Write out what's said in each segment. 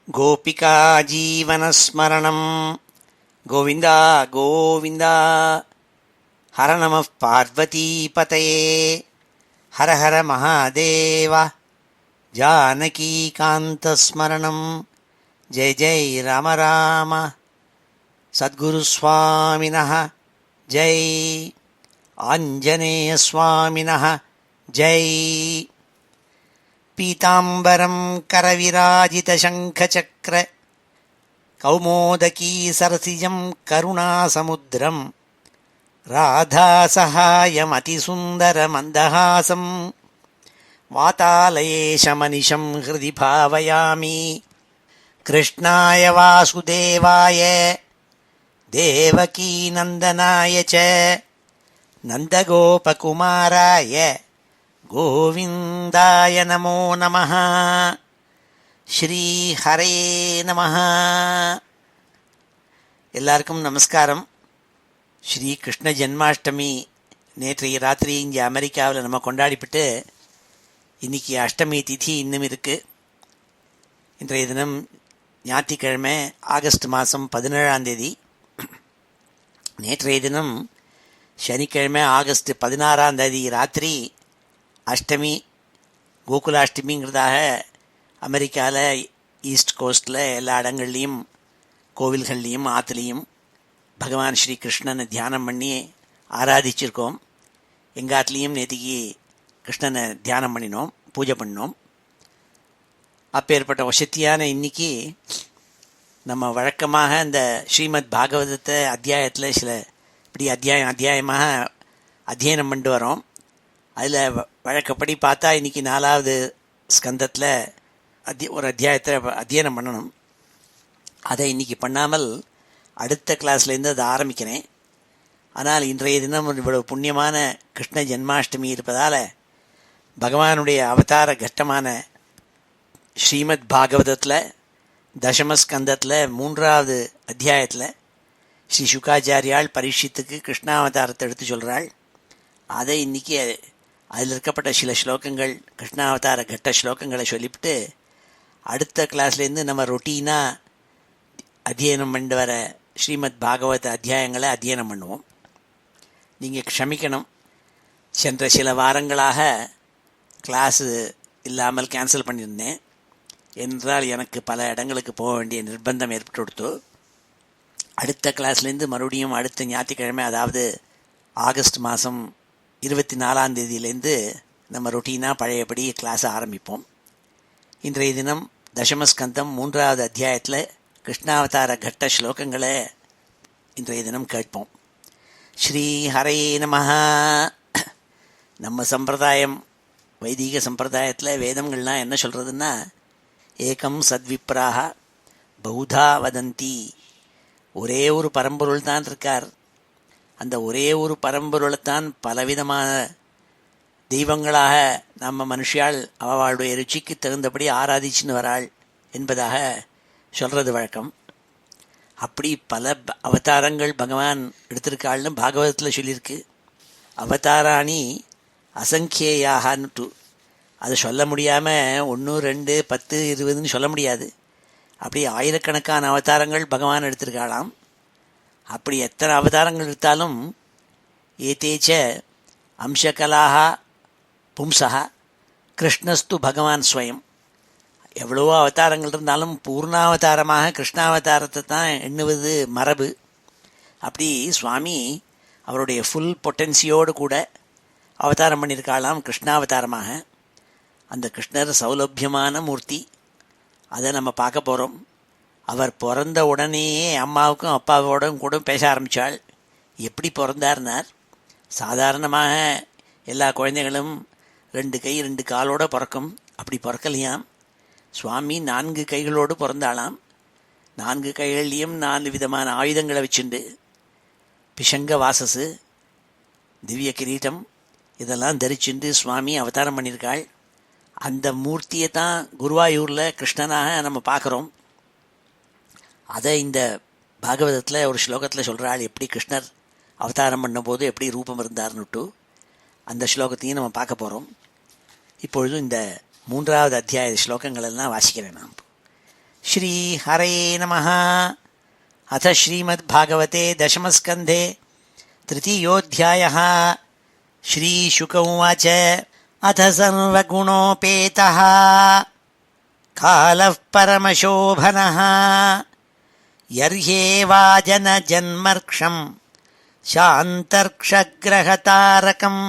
गोपिका जीवनस्मरणं गोविन्द गोविन्द। हर नमः पार्वतीपतये हर हर महादेव। जानकीकान्तस्मरणं जय जय राम राम। सद्गुरुस्वामिनः जय, आञ्जनेयस्वामिनः जय। पीताम्बरं करविराजितशङ्खचक्र कौमोदकी सरसिजं करुणासमुद्रं राधासहायमतिसुन्दरमन्दहासं वातालयेशमनिशं हृदि भावयामि। कृष्णाय वासुदेवाय देवकीनन्दनाय च नन्दगोपकुमाराय गोविन्दाय नमो नमः। ஸ்ரீ ஹரே நமஹ. எல்லாருக்கும் நமஸ்காரம். ஸ்ரீ கிருஷ்ண ஜென்மாஷ்டமி நேற்றைய ராத்திரி இங்கே அமெரிக்காவில் நம்ம கொண்டாடிப்பிட்டு இன்றைக்கி அஷ்டமி திதி இன்னும் இருக்குது. இன்றைய தினம் ஞாயிற்றுக்கிழமை ஆகஸ்ட் மாதம் 17ஆம் தேதி. நேற்றைய தினம் சனிக்கிழமை ஆகஸ்ட் 16ஆம் தேதி ராத்திரி அஷ்டமி, கோகுலாஷ்டமிங்கிறதாக அமெரிக்காவில் ஈஸ்ட் கோஸ்டில் எல்லா இடங்கள்லேயும் கோவில்கள்லேயும் ஆற்றுலேயும் பகவான் ஸ்ரீ கிருஷ்ணனை தியானம் பண்ணி ஆராதிச்சிருக்கோம். எங்கள் ஆற்றுலேயும் நேற்றுக்கு கிருஷ்ணனை தியானம் பண்ணினோம், பூஜை பண்ணினோம். அப்பேற்பட்ட வசத்தியான இன்னைக்கு நம்ம வழக்கமாக இந்த ஸ்ரீமத் பாகவதத்தை அத்தியாயத்தில் சில இப்படி அத்தியாயமாக அத்தியனம் பண்ணிட்டு வரோம். அதில் வழக்கப்படி பார்த்தா இன்றைக்கி 4வது ஸ்கந்தத்தில் ஒரு அத்தியாயத்தை அத்தியனம் பண்ணணும். அதை இன்றைக்கி பண்ணாமல் அடுத்த கிளாஸ்லேருந்து அதை ஆரம்பிக்கிறேன். ஆனால் இன்றைய தினம் இவ்வளவு புண்ணியமான கிருஷ்ண ஜென்மாஷ்டமி இருப்பதால் பகவானுடைய அவதார கட்டமான ஸ்ரீமத் பாகவதத்தில் தசமஸ்கந்தத்தில் 3வது அத்தியாயத்தில் ஸ்ரீ சுகாச்சாரியால் பரீட்சித்துக்கு கிருஷ்ணாவதாரத்தை எடுத்து சொல்கிறாள். அதை இன்றைக்கி அதில் இருக்கப்பட்ட சில ஸ்லோகங்கள், கிருஷ்ணாவதார கட்ட ஸ்லோகங்களை சொல்லிவிட்டு அடுத்த கிளாஸ்லேருந்து நம்ம ரொட்டீனாக அத்தியனம் பண்ணிட்டு வர ஸ்ரீமத் பாகவத அத்தியாயங்களை அத்தியனம் பண்ணுவோம். நீங்கள் க்ஷமிக்கணும், சென்ற சில வாரங்களாக கிளாஸு இல்லாமல் கேன்சல் பண்ணியிருந்தேன். என்றால் எனக்கு பல இடங்களுக்கு போக வேண்டிய நிர்பந்தம் ஏற்பட்டு கொடுத்து அடுத்த கிளாஸ்லேருந்து மறுபடியும் அடுத்த ஞாயிற்றுக்கிழமை, அதாவது ஆகஸ்ட் மாதம் 24ஆம் தேதியிலேருந்து நம்ம ரொட்டீனாக பழையபடி கிளாஸை ஆரம்பிப்போம். இன்றைய தினம் தசமஸ்கந்தம் 3வது அத்தியாயத்தில் கிருஷ்ணாவதார கட்ட ஸ்லோகங்களை இன்றைய தினம் கேட்போம். ஸ்ரீ ஹரே நமஹ. நம்ம சம்பிரதாயம், வைதிக சம்பிரதாயத்தில் வேதங்கள்லாம் என்ன சொல்கிறதுன்னா, ஏகம் சத்விப்ராக பௌதா வதந்தி. ஒரே ஒரு பரம்பொருள் தான் இருக்கார். அந்த ஒரே ஒரு பரம்பொருளைத்தான் பலவிதமான தெய்வங்களாக நம்ம மனுஷியால் அவளுடைய ருச்சிக்கு தகுந்தபடி ஆராதிச்சுன்னு வராள் என்பதாக சொல்கிறது வழக்கம். அப்படி பல அவதாரங்கள் பகவான் எடுத்திருக்காள்னு பாகவதத்தில் சொல்லியிருக்கு. அவதாராணி அசங்கேயாகன்னுட்டு அதை சொல்ல முடியாமல் 1, 2, 10, 20ன்னு சொல்ல முடியாது. அப்படி ஆயிரக்கணக்கான அவதாரங்கள் பகவான் எடுத்திருக்காளாம். அப்படி எத்தனை அவதாரங்கள் எடுத்தாலும் ஏதேச்ச அம்சகலாக பும்சா கிருஷ்ணஸ்து பகவான் ஸ்வயம். எவ்வளவோ அவதாரங்கள் இருந்தாலும் பூர்ணாவதாரமாக கிருஷ்ணாவதாரத்தை தான் எண்ணுவது மரபு. அப்படி சுவாமி அவருடைய ஃபுல் பொட்டன்சியோடு கூட அவதாரம் பண்ணியிருக்காளாம் கிருஷ்ணாவதாரமாக. அந்த கிருஷ்ணர் சௌலபியமான மூர்த்தி. அதை நம்ம பார்க்க போகிறோம். அவர் பிறந்த உடனேயே அம்மாவுக்கும் அப்பாவோடும் கூட பேச ஆரம்பித்தாள். எப்படி பிறந்தார்னார், சாதாரணமாக எல்லா குழந்தைகளும் 2 கை 2 காலோடு பிறக்கும். அப்படி பிறக்கலையாம். சுவாமி 4 கைகளோடு பிறந்தாளாம். 4 கைகள்லேயும் 4 விதமான ஆயுதங்களை வச்சுண்டு, பிஷங்க வாசஸு, திவ்ய கிரீட்டம் இதெல்லாம் தரிச்சுண்டு சுவாமி அவதாரம் பண்ணியிருக்காள். அந்த மூர்த்தியை தான் குருவாயூரில் கிருஷ்ணனாக நம்ம பார்க்குறோம். அதை இந்த பாகவதத்தில் ஒரு ஸ்லோகத்தில் சொல்கிறாள், எப்படி கிருஷ்ணர் அவதாரம் பண்ணும்போது எப்படி ரூபம் இருந்தார்னுட்டு. அந்த ஸ்லோகத்தையும் நம்ம பார்க்க போகிறோம். இப்பொழுது இந்த 3வது அத்தியாய ஸ்லோகங்களெல்லாம் வாசிக்கிறேன். நாம் श्रीहरये नमः। अथ श्रीमद्भागवते दशमस्कन्धे तृतीयोऽध्यायः। श्रीशुक उवाच अथ सर्वगुणोपेतः कालः परमशोभनः यर्ह्येवाजनजन्मर्क्षं शान्तर्क्षग्रहतारकम्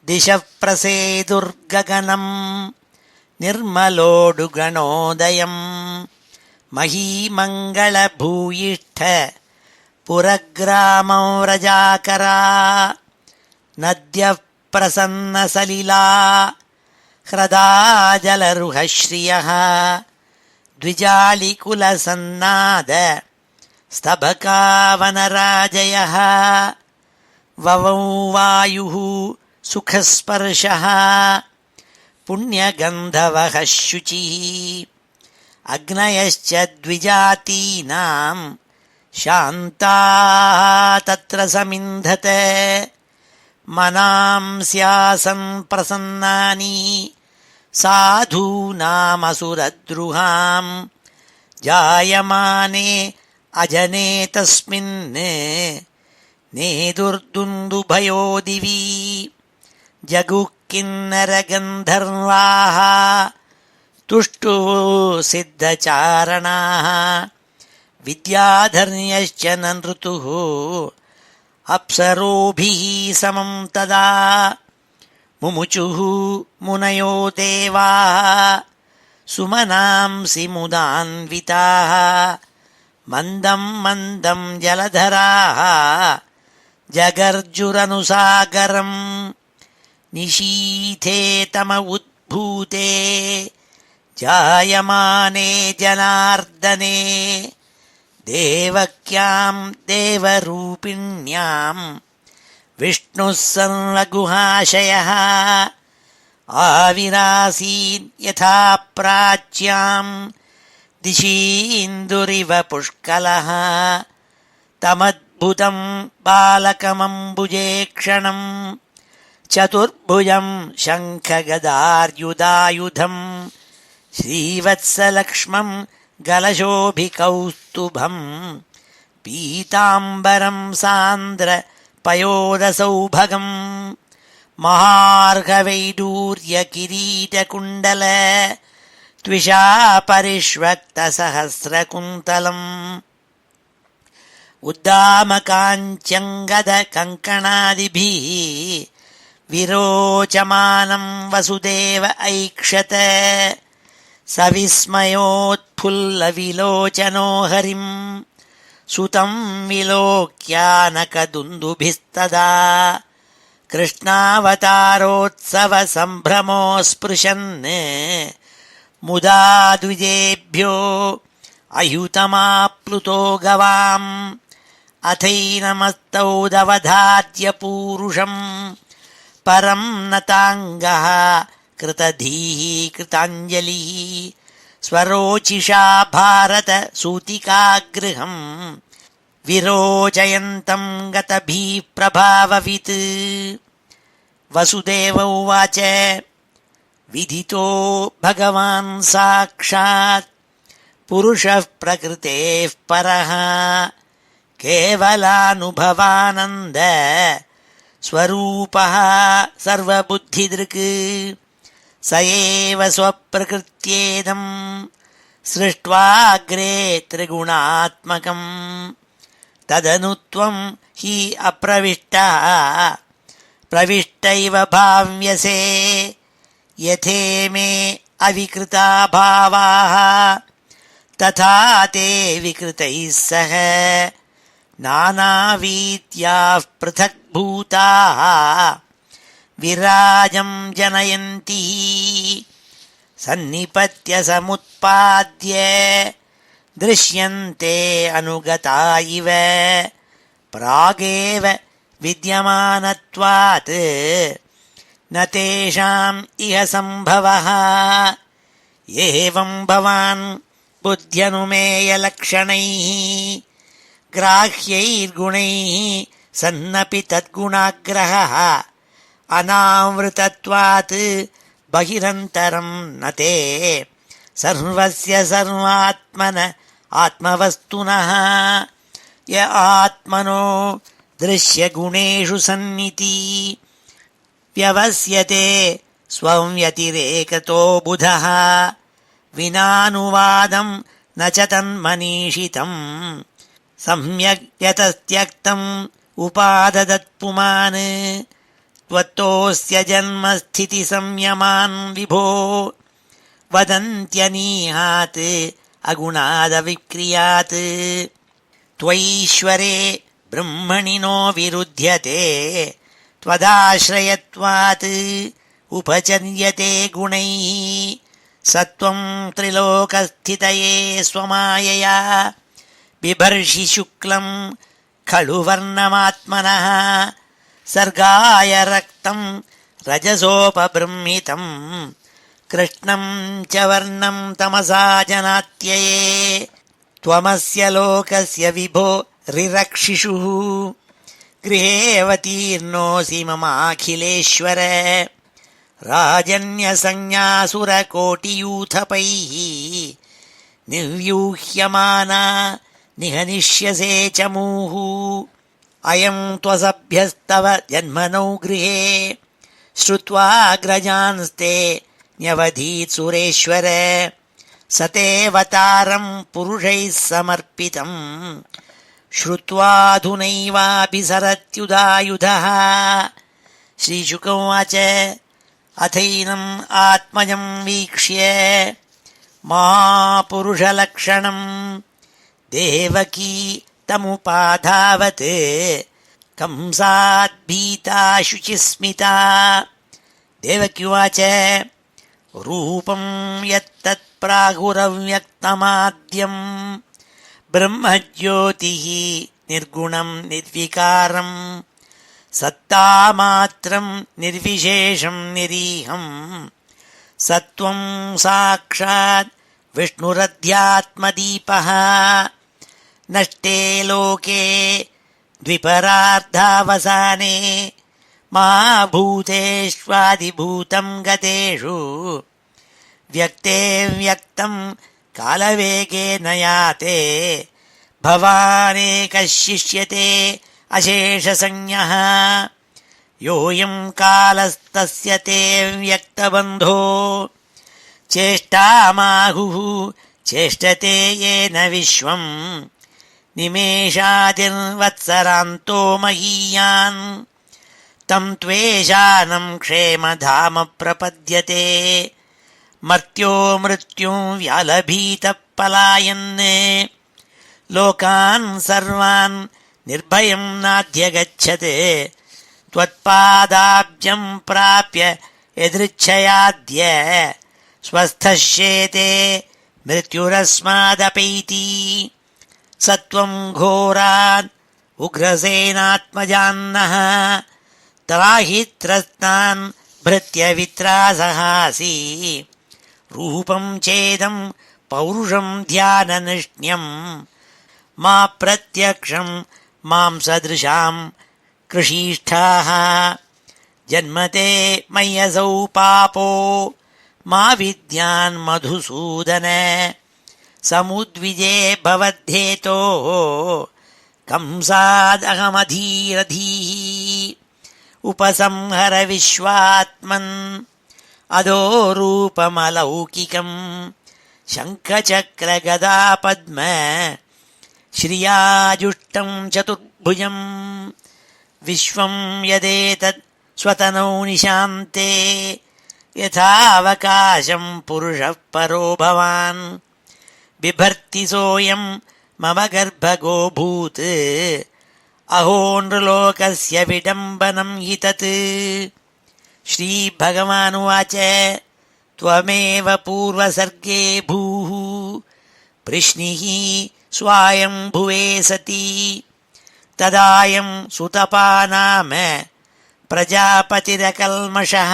दिशः प्रसेदुर्गगनम् निर्मलोडुगणोदयम् महीमङ्गलभूयिष्ठ पुरग्रामं व्रजाकरा नद्यः प्रसन्नसलिला ह्रदा जलरुहश्रियः द्विजालिकुलसन्नाद स्तबकावनराजयः ववौ वायुः सुखस्पर्शः पुण्यगन्धवः शुचिः अग्नयश्च द्विजातीनां शान्ताः तत्र समिन्धते मनांस्यासन् प्रसन्नानि साधूनामसुरद्रुहां जायमाने अजने तस्मिन् नेदुर्दुन्दुभयो दिवि जगुः किन्नरगन्धर्वाः तुष्टुः सिद्धचारणाः विद्याधर्यश्च ननृतुः अप्सरोभिः समं तदा मुमुचुः मुनयो देवाः सुमनांसि मुदान्विताः मन्दं मन्दं जलधराः जगर्जुरनुसागरम् निशीथे तम उद्भूते जायमाने जनार्दने देवक्यां देवरूपिण्यां विष्णुः सर्वगुहाशयः आविरासीन् यथा प्राच्यां दिशीन्दुरिव पुष्कलः तमद्भुतं बालकमम्बुजेक्षणं चतुर्भुजं शङ्खगदार्युधायुधम् श्रीवत्सलक्ष्मं गलशोभिकौस्तुभं पीताम्बरं सान्द्र पयोदसौभगम् महार्घवैडूर्यकिरीटकुण्डल त्विषा परिष्वक्तसहस्रकुन्तलम् उद्दामकाञ्चङ्गदकङ्कणादिभिः विरोचमानं वसुदेव ऐक्षत सविस्मयोत्फुल्लविलोचनो हरिं सुतं विलोक्यानकदुन्दुभिस्तदा कृष्णावतारोत्सवसम्भ्रमोऽस्पृशन् मुदा द्विजेभ्यो अयुतमाप्लुतो गवाम् अथैनमस्तौ दवधाद्य पूरुषम् परं नताङ्गः कृतधीः कृताञ्जलिः स्वरोचिषा भारत सूतिकागृहम् विरोचयन्तं गतभिः प्रभाववित् वसुदेव उवाच विदितो भगवान् साक्षात् पुरुषः प्रकृतेः परः केवलानुभवानन्द स्वरूपः सर्वबुद्धिदृक् स एव स्वप्रकृत्येदं सृष्ट्वाग्रे त्रिगुणात्मकम् तदनु त्वं हि अप्रविष्टः प्रविष्टैव भाव्यसे यथेमे अविकृता भावाः तथा ते विकृतैः सह नानावीत्याः पृथग्भूताः विराजं जनयन्ति सन्निपत्य समुत्पाद्य दृश्यन्ते अनुगता इव प्रागेव विद्यमानत्वात् न तेषाम् इह सम्भवः एवं भवान् बुद्ध्यनुमेयलक्षणैः ग्राह्यैर्गुणैः सन्नपि तद्गुणाग्रहः अनावृतत्वात् बहिरन्तरं न ते ಸರ್ವಸ್ಯ ಸರ್ವಾತ್ಮನ ಆತ್ಮವಸ್ತುನಃ ಯ ಆತ್ಮನೋ ದೃಶ್ಯಗುಣೇಷು ಸನ್ನಿತಿ ವ್ಯವಸ್ಯತೆ ಸ್ವಂ ವ್ಯತಿರೇಕತೋ ಬುಧಃ ವಿನಾನುವಾದಂ ನ ಚ ತನ್ಮನೀಷಿತಂ ಸಮ್ಯಕ್ ಯತಸ್ತ್ಯಕ್ತಂ ಉಪಾದದತ್ ಪುಮಾನ್ ತ್ವತ್ತೋಸ್ಯ ಜನ್ಮ ಸ್ಥಿತಿ ಸಂಯಮಾನ್ ವಿಭೋ ವದಂತ್ಯನೀಹಾತ್ ಅಗುಣಾದ ವಿಕ್ರಿಯಾತ್ ತ್ವೈಶ್ವರೇ ಬ್ರಹ್ಮಣಿ ನೋ ವಿರುಧ್ಯತೆ ತ್ವದಾಶ್ರಯತ್ವಾತ್ ಉಪಚರ್ಯತೆ ಗುಣೈಃ ಸತ್ವಂ ತ್ರಿಲೋಕಸ್ಥಿತಯೇ ಸ್ವಮಾಯಯಾ ಬಿಭರ್ಷಿ ಶುಕ್ಲಂ ಖಳು ವರ್ಣಮಾತ್ಮನಃ ಸರ್ಗಾಯ ರಕ್ತಂ ರಜಸೋಪಬೃಂಹಿತಂ ಕೃಷ್ಣಂ ಚ ವರ್ಣಂ ತಮಸಾ ಜನಾತ್ಯಯೇ ತ್ವಮಸ್ಯ ಲೋಕಸ್ಯ ವಿಭೋ ರಿರಕ್ಷಿಷುಃ ಗೃಹೇವತೀರ್ಣೋಸಿ ಮಮಾಖಿಲೇಶ್ವರ ರಾಜನ್ಯಸಂಜ್ಞಾಸುರಕೋಟಿಯೂಥಪೈಃ ನಿರ್ವ್ಯೂಹ್ಯಮಾನಾ ನಿಹನಿಷ್ಯಸೇ ಚ ಮೂಃ ಅಯಂ ತ್ವಸಭ್ಯಸ್ತವ ಜನ್ಮನೌ ಗೃಹೇ ಶ್ರುತ್ವಾಗ್ರಜಾನ್ಸ್ತೆ ನ್ಯವಧೀತ್ ಸುರೇಶ್ವರ ಸತೇವತಾರಂ ಪುರುಷೈಃ ಸಮರ್ಪಿತಂ ಶ್ರುತ್ವಾಧುನೈವಾಭಿಸರತ್ಯುದಾಯುಧಃ ಶ್ರೀಶುಕ ಉವಾಚ ಅಥೈನಂ ಆತ್ಮಜಂ ವೀಕ್ಷ್ಯ ಮಹಾಪುರುಷಲಕ್ಷಣಂ ದೇವಕೀ ತಮುಪಾಧಾವತ್ ಕಂಸಾದ್ಭೀತಾ ಶುಚಿಸ್ಮಿತಾ ದೇವಕಿ ಉವಾಚ ರೂಪಂ ಯತ್ತತ್ ಪ್ರಾಗುರವ್ಯಕ್ತಮಾದ್ಯಂ ಬ್ರಹ್ಮಜ್ಯೋತಿಃ ನಿರ್ಗುಣಂ ನಿರ್ವಿಕಾರಂ ಸತ್ತಾಮಾತ್ರಂ ನಿರ್ವಿಶೇಷಂ ನಿರೀಹಂ ಸತ್ವಂ ಸಾಕ್ಷಾತ್ ವಿಷ್ಣುರಧ್ಯಾತ್ಮದೀಪಃ ನಷ್ಟೇ ಲೋಕೆ ದ್ವಿಪರಾರ್ಧಾವಸಾನೆ ಮಹಾಭೂತೇಷ್ವಾದಿಭೂತಂ ಗತೇಷು ವ್ಯಕ್ತೇ ವ್ಯಕ್ತಂ ಕಾಲವೇಗೇನ ಯಾತೆ ಭವಾನೇಕಃ ಶಿಷ್ಯತೆ ಅಶೇಷಸಂಜ್ಞಃ ಯೋಯಂ ಕಾಲಸ್ತಸ್ಯ ತೇ ವ್ಯಕ್ತಬಂಧೋ ಚೇಷ್ಟಾಮಾಹುಃ ಚೇಷ್ಟತೆ ಯೇನ ವಿಶ್ವಂ ನಿಮೇಷಾದಿರ್ವತ್ಸರಾಂತೋ ಮಹೀಯಾನ್ ತಂ ತ್ವೇಷಾನಂ ಕ್ಷೇಮಧಾಮ ಪ್ರಪದ್ಯತೆ ಮರ್ತ್ಯೋ ಮೃತ್ಯುಂ ವ್ಯಾಲಭೀತಃ ಪಲಾಯನ್ ಲೋಕಾನ್ ಸರ್ವಾನ್ ನಿರ್ಭಯಂ ನಾಧ್ಯಗಚ್ಚತೆ ತ್ವತ್ಪಾದಾಬ್ಜಂ ಪ್ರಾಪ್ಯ ಯದೃಚ್ಛಯಾದ್ಯ ಸ್ವಸ್ಥಶ್ಯೇತೆ ಮೃತ್ಯುರಸ್ಮಾದಪೈತಿ ಸತ್ವಂ ಘೋರಾನ್ ಉಗ್ರಸೇನಾತ್ಮಜಾನ್ನಃ ತ್ರಾಹಿ ತ್ರಸ್ತಾನ್ ಭೃತ್ಯ ವಿತ್ರಾಸಹಾಸಿ ರೂಪಂ ಚೇದಂ ಪೌರುಷಂ ಧ್ಯಾನನಿಷ್ಣ್ಯಂ ಮಾ ಪ್ರತ್ಯಕ್ಷಂ ಮಾಂ ಸದೃಶಾಂ ಕೃಷೀಷ್ಠಾಃ ಜನ್ಮತೆ ಮಯ್ಯಸೌ ಪಾಪೋ ಮಾ ವಿದ್ಯಾನ್ ಮಧುಸೂದನ ಸಮುದ್ವಿಜೇ ಭವದ್ಧೇತೋಃ ಕಂಸಾದಹಮಧೀರಧೀಃ ಉಪಸಂಹರ ವಿಶ್ವಾತ್ಮನ್ ಅದೋ ರೂಪಮಲೌಕಿಕಂ ಶಂಖಚಕ್ರಗದಾಪದ್ಮ ಶ್ರಿಯಾಜುಷ್ಟಂ ಚತುರ್ಭುಜಂ ವಿಶ್ವಂ ಯದೇತತ್ ಸ್ವತನೌ ನಿಶಾಂತೆ ಯಥಾವಕಾಶಂ ಪುರುಷಃ ಪರೋ ಭವಾನ್ ಬಿಭರ್ತಿ ಸೋಯಂ ಮಮ ಗರ್ಭಗೋಭೂತ್ ಅಹೋ ನೃಲೋಕಸ್ಯ ವಿಡಂಬನಂ ಹಿ ತತ್ ಶ್ರೀಭಗವಾನುವಾಚ ತ್ವಮೇವ ಪೂರ್ವಸರ್ಗೇ ಭೂಃ ವೃಷ್ಣಿಃ ಸ್ವಾಯಂಭುವೇ ಸತಿ ತದಾಯಂ ಸುತಪಾ ನಾಮ ಪ್ರಜಾಪತಿರಕಲ್ಮಷಃ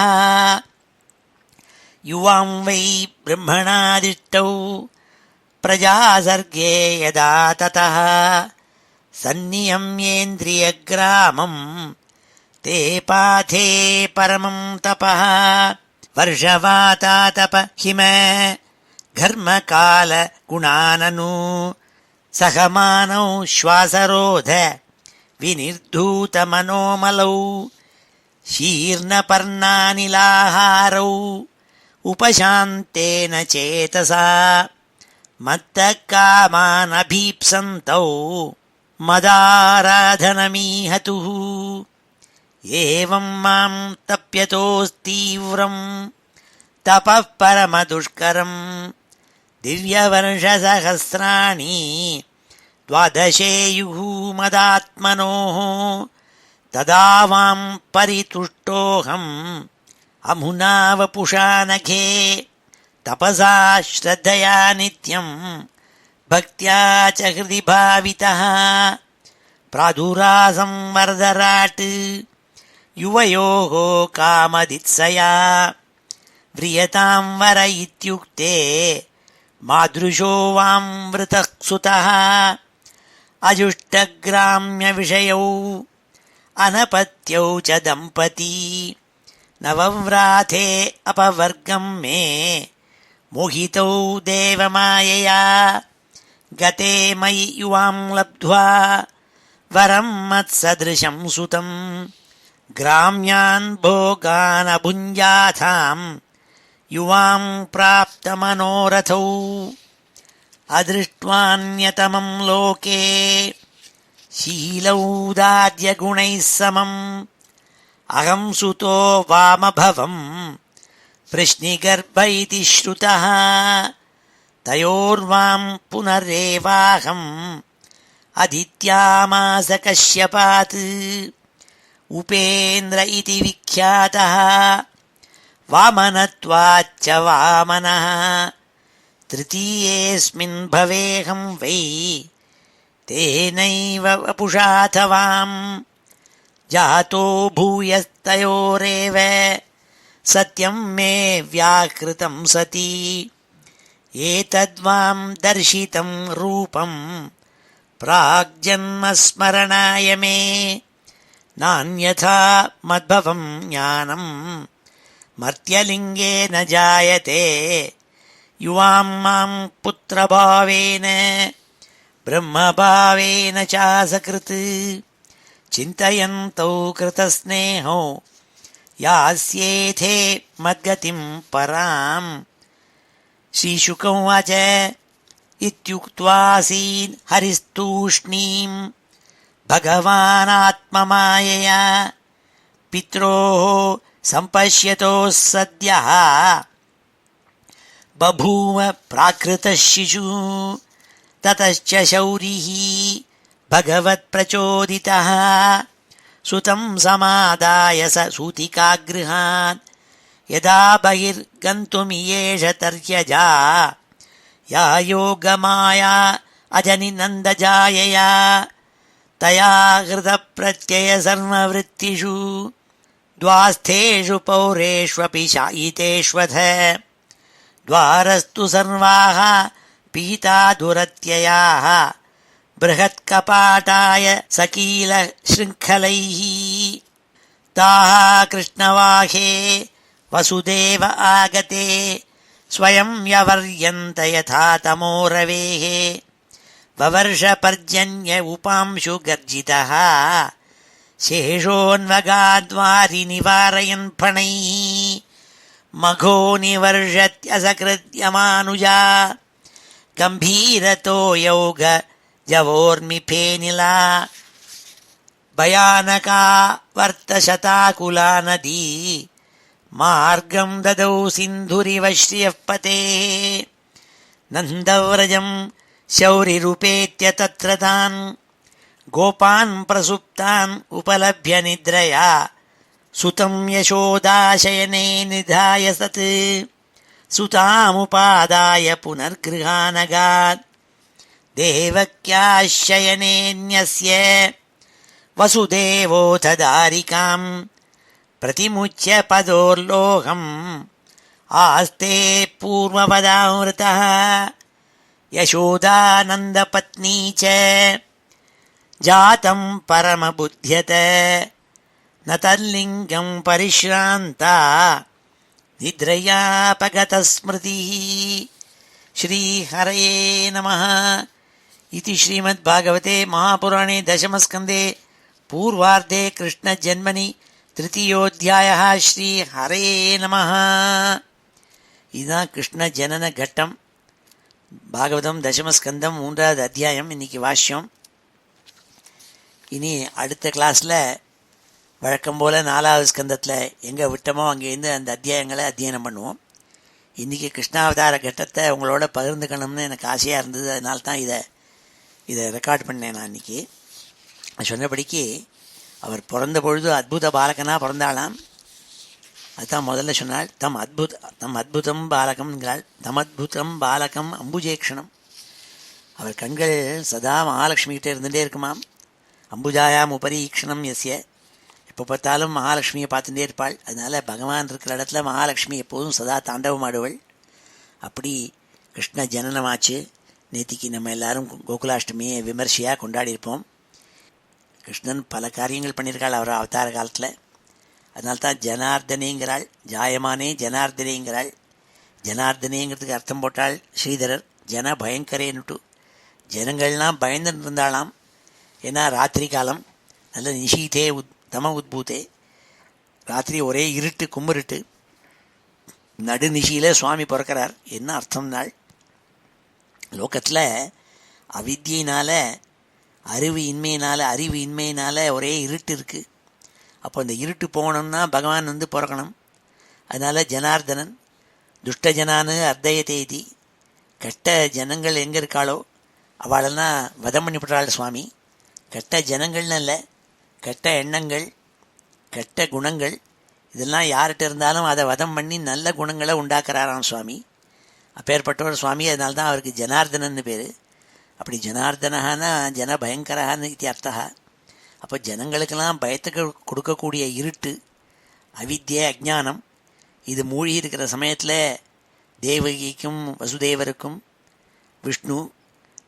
ಯುವಾಂ ವೈ ಬ್ರಹ್ಮಣಾದಿಷ್ಟೌ ಪ್ರಜಾಸರ್ಗೇ ಯದಾ ತತಃ ಸನ್ನಿಯಮ್ಯೇಂದ್ರಿಯಗ್ರಾಮಂ ತೇ ಪಾಥೇ ಪರಮಂ ತಪಃ ವರ್ಷವಾತಾತಪ ಹಿಮ ಘರ್ಮಕಾಲ ಗುಣಾನನು ಸಹಮಾನೌ ಶ್ವಾಸರೋಧ ವಿನಿರ್ಧೂತ ಮನೋಮಲೌ ಶೀರ್ಣಪರ್ಣಾನಿಲಾಹಾರೌ ಉಪಶಾಂತೇನ ಚೇತಸಾ ಮತ್ತಃ ಕಾಮಾನಭೀಪ್ಸಂತೌ ಮದಾರಾಧನಮೀಹತುಃ ಏವಂ ಮಾಂ ತಪ್ಯತೋಸ್ತೀವ್ರಂ ತಪಃ ಪರಮದುಷ್ಕರಂ ದಿವ್ಯವರ್ಷಸಹಸ್ರಾಣಿ ದ್ವಾದಶೇಯುಃ ಮದಾತ್ಮನೋಃ ತದಾ ವಾಂ ಪರಿತುಷ್ಟೋಹಂ ಅಮುನಾ ವಪುಷಾ ನಘೇ ತಪಸಾ ಶ್ರದ್ಧಯಾ ನಿತ್ಯಂ ಭಕ್ತ್ಯಾ ಚ ಹೃದಿ ಭಾವಿತಃ ಪ್ರಾದುರಾಸಂ ವರ್ಧರಾಟ್ ಯುವಯೋಃ ಕಾಮದಿತ್ಸಯಾ ವ್ರಿಯತಾಂ ವರ ಇತ್ಯುಕ್ತೆ ಮಾದೃಶೋ ವಾಂ ವೃತಃ ಸುತಃ ಅಜುಷ್ಟಗ್ರಾಮ್ಯ ವಿಷಯೌ ಅನಪತ್ಯೌ ಚ ದಂಪತಿ ನವವ್ರಾತೆ ಅಪವರ್ಗಂ ಮೇ ಮೋಹಿತೌ ದೇವಮಾಯೆಯಾ ಗತೆ ಮಯಿ ಯುವಾಂ ಲಬ್ಧ್ವಾ ವರಂ ಮತ್ಸದೃಶಂ ಸುತಂ ಗ್ರಾಮ್ಯಾನ್ ಭೋಗಾನ್ ಅಭುಂಜಾಥಾಂ ಯುವಾಂ ಪ್ರಾಪ್ತ ಮನೋರಥೌ ಅದೃಷ್ಟ್ವಾನ್ಯತಮಂ ಲೋಕೆ ಶೀಲೌದಾರ್ಯ ಗುಣೈಃ ಸಮಂ ಅಹಂ ಸುತೋ ವಾಮಭವಂ ವೃಷ್ಣಿಗರ್ಭ ಇತಿ ಶ್ರುತಃ ತಯೋರ್ವಾಂ ಪುನರೇವಾಹಂ ಅದಿತ್ಯಾಮಾಸ ಕಶ್ಯಪಾತ್ ಉಪೇಂದ್ರ ಇತಿ ವಿಖ್ಯಾತಃ ವಾಮನತ್ವಾಚ್ಚ ವಾಮನಃ ತೃತೀಯೇಸ್ಮಿನ್ ಭವೇಹಂ ವೈ ತೇನೈವ ವಪುಷಾಥವಾಂ ಜಾತೋ ಭೂಯಸ್ತಯೋರೇವ ಸತ್ಯಂ ಮೇ ವ್ಯಾಕೃತಂ ಸತಿ ಏತದ್ವಾಂ ದರ್ಶಿತಂ ರೂಪಂ ಪ್ರಾಗ್ಜನ್ಮ ಸ್ಮರಣಾಯ ಮೇ ನಾನ್ಯಥಾ ಮದ್ಭವಂ ಜ್ಞಾನಂ ಮರ್ತ್ಯಲಿಂಗೇನ ಜಾಯತೆ ಯುವಾಂ ಮಾಂ ಪುತ್ರಭಾವೇನ ಬ್ರಹ್ಮಭಾವೇನ ಚಾಸಕೃತ್ ಚಿಂತಯಂತೌ ಕೃತಸ್ನೇಹೌ ಯಾಸ್ಯೇಥೇ ಮದ್ಗತಿಂ ಪರಾಂ ಶ್ರೀಶುಕ ಉವಾಚ ಇತ್ಯುಕ್ತ್ವಾಸೀನ್ ಹರಿಸ್ತೂಷ್ಣೀಂ ಭಗವಾನಾತ್ಮಮಾಯೆಯಾ ಪಿತ್ರೋಃ ಸಂಪಶ್ಯತೋಃ ಸದ್ಯಃ ಬಭೂವ ಪ್ರಾಕೃತಃ ಶಿಶುಃ ತತಶ್ಚ ಶೌರಿಃ ಭಗವತ್ಪ್ರಚೋದಿತಃ ಸುತಂ ಸಮಾದಾಯ ಸ ಸೂತಿಕಾಗೃಹಾತ್ ಯದಾ ಬಹಿರ್ಗन्तುಮಿಯೇಷ ತರ್ಯಜಾ ಯಾ ಯೋಗಮಾಯಾ ಅಜನಿನಂದಜಾಯಯಾ ತಯಾ ಹೃತಪ್ರತ್ಯಯ ಸರ್ವವೃತ್ತಿಷು ದ್ವಾಸ್ಥೇಷು ಪೌರೇಷ್ವಪಿ ಶಾಯಿತೇಷ್ವಥ ದ್ವಾರಸ್ತು ಸರ್ವಾಃ ಪೀತಾ ದುರತ್ಯಯಾಃ ಬೃಹತ್ಕಪಾಟಾಯ ಸಕೀಲ ಶೃಂಖಲೈಃ ತಾಃ ಕೃಷ್ಣವಾಹೇ ವಸುದೇವ ಆಗತೆ ಸ್ವಯಂ ಯವರ್ಯಂತ ಯಥಾ ತಮೋರವೇಃ ವವರ್ಷ ಪರ್ಜನ್ಯ ಉಪಾಂಶು ಗರ್ಜಿತಃ ಶೇಷೋನ್ವಗಾದ್ವಾರಿ ನಿವಾರಯನ್ ಫಣೈಃ ಮಘೋ ನಿವರ್ಷತ್ಯಸಕೃತ್ಯಮಾನುಜಾ ಗಂಭೀರತೋ ಯೌಗ ಜವೋರ್ಮಿಫೇನಿಲಾ ಭಯಾನಕಾ ವರ್ತಶತಾಕುಲಾ ನದೀ ಮಾರ್ಗಂ ದದೌ ಸಿಂಧುರಿವ ಶ್ರಿಯಃ ಪತೇಃ ನಂದವ್ರಜಂ ಶೌರಿರುಪೇತ್ಯ ತತ್ರ ತಾನ್ ಗೋಪಾನ್ ಪ್ರಸುಪ್ತಾನ್ ಉಪಲಭ್ಯ ನಿದ್ರಯಾ ಸುತಂ ಯಶೋದಾಶಯನೇ ನಿಧಾಯ ಸತ್ ಸುತಾಮುಪಾದಾಯ ಪುನರ್ಗೃಹಾನಗಾತ್ ದೇವಕ್ಯಾಶಯನೇನ್ಯಸ್ಯ ವಸುದೇವೋಥ ದಾರಿಕಾಂ ಪ್ರತಿಮುಚ್ಯ ಪದೋರ್ಲೋಹಂ ಆಸ್ತೆ ಪೂರ್ವಪದಾಮೃತಃ ಯಶೋದಾನಂದಪತ್ನಿ ಚ ಜಾತಂ ಪರಮಬುಧ್ಯತ ನ ತಲ್ಲಿಂಗಂ ಪರಿಶ್ರಾಂತಾ ನಿದ್ರಯಾಪಗತ ಸ್ಮೃತಿಃ श्रीहरये नमः इति श्रीमद्भागवते महापुराणे दशमस्कन्धे पूर्वार्धे कृष्णजन्मनि तृतीयोऽध्यायः श्रीहरये नमः. இதுதான் கிருஷ்ண ஜனன கட்டம். பாகவதம் தசமஸ்கந்தம் 3வது அத்தியாயம் இன்னைக்கு வாஷ்யம். இனி அடுத்த கிளாஸில் வழக்கம் போல் 4வது ஸ்கந்தத்தில் எங்கே விட்டோமோ அங்கேருந்து அந்த அத்தியாயங்களை அத்தியனம் பண்ணுவோம். இன்றைக்கி கிருஷ்ணாவதார கட்டத்தை உங்களோட பகிர்ந்துக்கணும்னு எனக்கு ஆசையாக இருந்தது. அதனால தான் இதை ரெக்கார்ட் பண்ணேன். நான் இன்றைக்கி சொன்னபடிக்கு அவர் பிறந்த பொழுது அத்புத பாலகனாக பிறந்தாளாம். அதுதான் முதல்ல சொன்னாள். தம் அத்புதம் பாலகம்ங்கிறாள். தமத்புதம் பாலகம் அம்புஜேக்ஷணம். அவர் கண்கள் சதா மகாலட்சுமிகிட்டே இருந்துகிட்டே இருக்குமாம். அம்புஜாயாம் உபரீக்ஷணம் எஸ்ய. எப்போ பார்த்தாலும் மகாலட்சுமியை பார்த்துட்டே இருப்பாள். அதனால் பகவான் இருக்கிற இடத்துல மகாலட்சுமி எப்போதும் சதா தாண்டவம் ஆடுவள். அப்படி கிருஷ்ண ஜனனமாச்சு. நேத்திக்கு நம்ம எல்லாரும் கோகுலாஷ்டமியை விமர்சையாக கொண்டாடியிருப்போம். கிருஷ்ணன் பல காரியங்கள் பண்ணியிருக்காள் அவர் அவதார காலத்தில். அதனால்தான் ஜனார்தனேங்கிறாள். ஜாயமானே ஜனார்தனேங்கிறாள். ஜனார்தனேங்கிறதுக்கு அர்த்தம் போட்டாள் ஸ்ரீதரர். ஜன பயங்கரேன்னுட்டு ஜனங்கள்லாம் பயந்துன்னு இருந்தாளாம். ஏன்னா ராத்திரி காலம் நல்ல நிஷீதே தம உத்பூத்தே. ராத்திரி ஒரே இருட்டு கும்பிருட்டு. நடுநிஷியில் சுவாமி பிறக்கிறார். என்ன அர்த்தம்னாள், லோகத்தில் அவித்தியினால் அறிவு இன்மையினால் ஒரே இருட்டு இருக்குது. அப்போ இந்த இருட்டு போகணும்னா பகவான் பிறக்கணும். அதனால் ஜனார்தனன் துஷ்ட ஜனானு அர்த்தயதேதி. கெட்ட ஜனங்கள் எங்கே இருக்காளோ அவளெல்லாம் வதம் பண்ணிவிடுறாள் சுவாமி. கெட்ட ஜனங்கள்னு இல்லை, கெட்ட எண்ணங்கள் கெட்ட குணங்கள் இதெல்லாம் யார்கிட்ட இருந்தாலும் அதை வதம் பண்ணி நல்ல குணங்களை உண்டாக்குறாராம் சுவாமி. அப்பேற்பட்டவர் சுவாமி. அதனால தான் அவருக்கு ஜனார்தனன்னு பேர். அப்படி ஜனார்தனஹானா ஜன பயங்கரஹான்னு இது அர்த்தா. அப்போ ஜனங்களுக்கெல்லாம் பயத்துக்கு கொடுக்கக்கூடிய இருட்டு அவித்யை அஜ்ஞானம் இது மூழ்கி இருக்கிற சமயத்தில் தேவகிக்கும் வசுதேவருக்கும் விஷ்ணு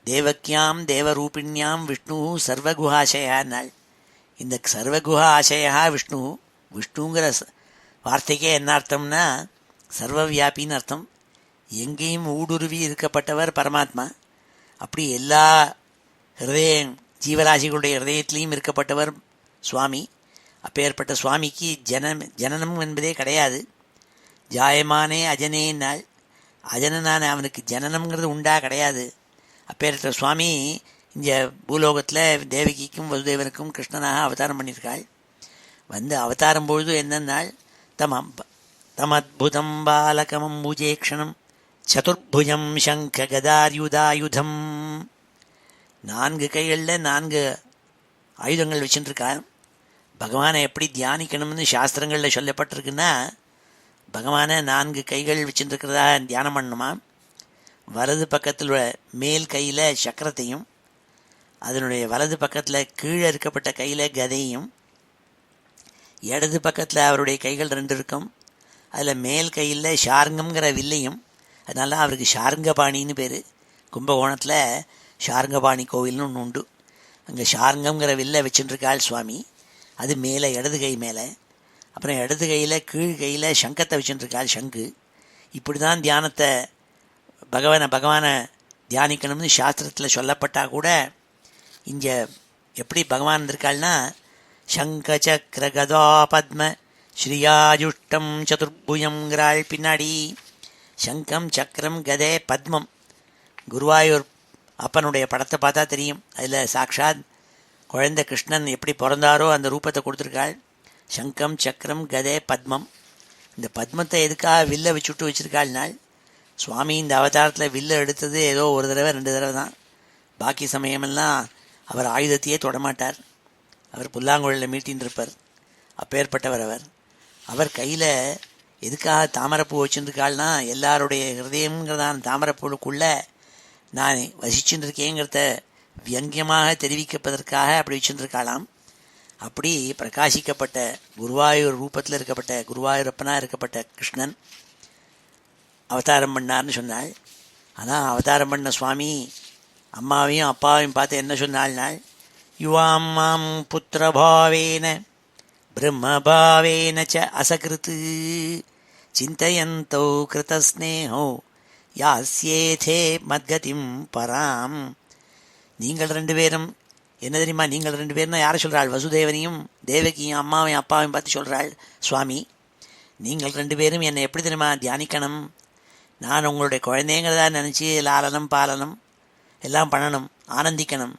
தேவக்கியாம் தேவரூபிணியாம் விஷ்ணு சர்வகுஹாசயான்னாள். இந்த சர்வகுஹ ஆசயா விஷ்ணு. விஷ்ணுங்கிற வார்த்தைக்கே என்ன அர்த்தம்னா சர்வவியாபின்னு அர்த்தம். எங்கேயும் ஊடுருவி இருக்கப்பட்டவர் பரமாத்மா. அப்படி எல்லா ஜீவராசிகளுடைய ஹிருதயத்திலையும் இருக்கப்பட்டவர் சுவாமி. அப்பேற்பட்ட சுவாமிக்கு ஜனனம் என்பதே கிடையாது. ஜாயமானே அஜனே நாள். அஜனனான அவனுக்கு ஜனனம்ங்கிறது உண்டா கிடையாது. அப்பேற்பட்ட சுவாமி இந்த பூலோகத்தில் தேவகிக்கும் வசுதேவனுக்கும் கிருஷ்ணனாக அவதாரம் பண்ணியிருக்காள். அவதாரம் பொழுது என்னன்னாள், தமத்புதம் பாலகமம் பூஜேக்ஷணம் சதுர்புஜம் சங்க கதாயுதாயுதம். 4 கைகளில் 4 ஆயுதங்கள் வச்சுட்டுருக்காள். பகவானை எப்படி தியானிக்கணும்னு சாஸ்திரங்களில் சொல்லப்பட்டிருக்குன்னா, பகவானை 4 கைகள் வச்சுட்டுருக்கிறதா தியானம் பண்ணணுமா. வலது பக்கத்தில் மேல் கையில் சக்கரத்தையும், அதனுடைய வலது பக்கத்தில் கீழே இருக்கப்பட்ட கையில் கதையும், இடது பக்கத்தில் அவருடைய கைகள் 2 இருக்கும். அதில் மேல் கையில் ஷார்ங்கம்ங்கிற வில்லையும். அதனால அவருக்கு ஷார்ங்கபாணின்னு பேர். கும்பகோணத்தில் ஷார்ங்கபாணி கோவில்னு ஒன்று உண்டு. அங்கே ஷார்ங்கம்ங்கிற வில்லை வச்சுட்டுருக்காள் சுவாமி. அது மேலே இடது கை மேலே. அப்புறம் இடது கையில் கீழ் கையில் சங்கத்தை வச்சுட்டுருக்காள், சங்கு. இப்படி தான் தியானத்தை பகவானை தியானிக்கணும்னு சாஸ்திரத்தில் சொல்லப்பட்டால் கூட இங்கே எப்படி பகவான் இருக்காள்னா, சங்க சக்கர கதா பத்ம ஸ்ரீயாஜுஷ்டம் சதுர்புஜம்ங்கிறாள் பின்னாடி. சங்கம் சக்கரம் கதை பத்மம். குருவாயூர் அப்பனுடைய படத்தை பார்த்தா தெரியும். அதில் சாக்ஷாத் குழந்தை கிருஷ்ணன் எப்படி பிறந்தாரோ அந்த ரூபத்தை கொடுத்துருக்காள். சங்கம் சக்கரம் கதை பத்மம். இந்த பத்மத்தை எதுக்காக வில்லை வச்சுட்டு வச்சுருக்காள்னாள். சுவாமி இந்த அவதாரத்தில் வில்லை எடுத்தது ஏதோ 1 தடவை 2 தடவை தான். பாக்கி சமயமெல்லாம் அவர் ஆயுதத்தையே தொடமாட்டார். அவர் புல்லாங்குழலில் மீட்டின்னு இருப்பார். அப்பேற்பட்டவர் அவர் கையில் எதுக்காக தாமரைப்பூ வச்சுருக்காள்னா, எல்லாருடைய ஹிருதயங்கிறதான் தாமரைப்பூவுக்குள்ளே நான் வசிச்சுட்டு இருக்கேங்கிறத வியங்கியமாக தெரிவிக்கப்பதற்காக அப்படி வச்சுருக்காளாம். அப்படி பிரகாசிக்கப்பட்ட குருவாயூர் ரூபத்தில் இருக்கப்பட்ட குருவாயூரப்பனாக இருக்கப்பட்ட கிருஷ்ணன் அவதாரம் பண்ணார்னு சொன்னாள். ஆனால் அவதாரம் பண்ண சுவாமி அம்மாவையும் அப்பாவையும் பார்த்து என்ன சொன்னாள்னாள், யுவாம் மாம் புத்திரபாவேன பிரம்மபாவேன ச அசகிருத்து சிந்தயந்தோ கிருதஸ்னேஹோ யாஸ்யேதே மத்கதிம் பராம். நீங்கள் ரெண்டு பேரும் என்ன தெரியுமா, நீங்கள் ரெண்டு பேர்னா யாரை சொல்கிறாள்? வசுதேவனையும் தேவகியும் அம்மாவையும் அப்பாவையும் பார்த்து சொல்கிறாள். சுவாமி, நீங்கள் ரெண்டு பேரும் என்னை எப்படி தெரியுமா தியானிக்கணும்? நான் உங்களுடைய குழந்தைங்கிறதா நினச்சி லாலனம் பாலனம் எல்லாம் பண்ணணும், ஆனந்திக்கணும்.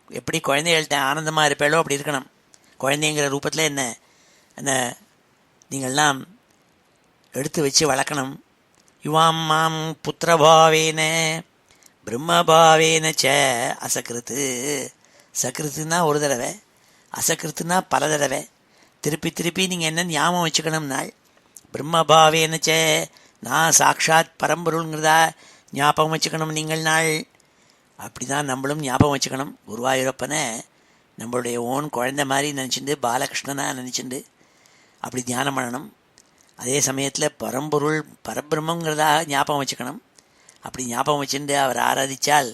எப்படி குழந்தைகள்கிட்ட ஆனந்தமாக இருப்பேளோ அப்படி இருக்கணும். குழந்தைங்கிற ரூபத்தில் என்ன நீங்கள்லாம் எடுத்து வச்சு வளர்க்கணும். யுவாம் மாம் புத்திரபாவேன பிரம்மபாவேன ச அசகிருத்து. சகிருத்துனா ஒரு தடவை, அசகிருத்துனா பல தடவை. திருப்பி திருப்பி நீங்கள் என்ன ஞாபகம் வச்சுக்கணும்னாள். பிரம்மபாவேன ச, நான் சாட்சாத் பரம்பொருள்ங்கிறதா ஞாபகம் வச்சுக்கணும் நீங்கள் நாள். அப்படி தான் நம்மளும் ஞாபகம் வச்சுக்கணும். குருவாயூரப்பனை நம்மளுடைய ஓன் குழந்தை மாதிரி நினச்சிண்டு, பாலகிருஷ்ணனாக நினச்சிண்டு அப்படி தியானம் பண்ணணும். அதே சமயத்தில் பரம்பொருள் பரபிரம்மங்கிறதாக ஞாபகம் வச்சுக்கணும். அப்படி ஞாபகம் வச்சுட்டு அவர் ஆராதித்தால்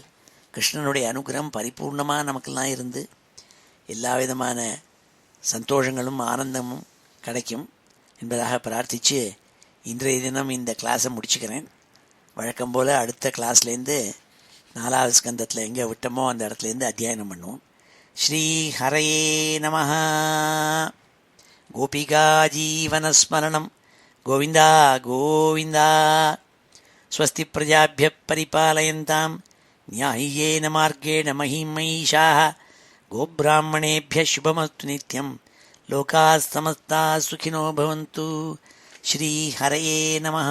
கிருஷ்ணனுடைய அனுகிரகம் பரிபூர்ணமாக நமக்கெல்லாம் இருந்து எல்லா விதமான சந்தோஷங்களும் ஆனந்தமும் கிடைக்கும் என்பதாக பிரார்த்தித்து இன்றைய தினம் இந்த கிளாஸை முடிச்சுக்கிறேன். வழக்கம் போல் அடுத்த கிளாஸ்லேருந்து 4வது ஸ்கந்தத்தில் எங்கே விட்டோமோ அந்த இடத்துலேருந்து அத்தியாயனம் பண்ணுவோம். ஸ்ரீ ஹரயே நமஹ. கோபிகா ஜீவனஸ்மரணம். கோவிந்தா கோவிந்தா. ஸ்வஸ்தி பிரஜாபிய பரிபாலயந்தாம் ந்யாயேன மார்கேண மஹீம் மஹீஷாः. கோப்ராஹ்மணேभ्यः शुभमस्तु नित्यं. लोकाः समस्ताः सुखिनो भवन्तु. श्री हरये नमः.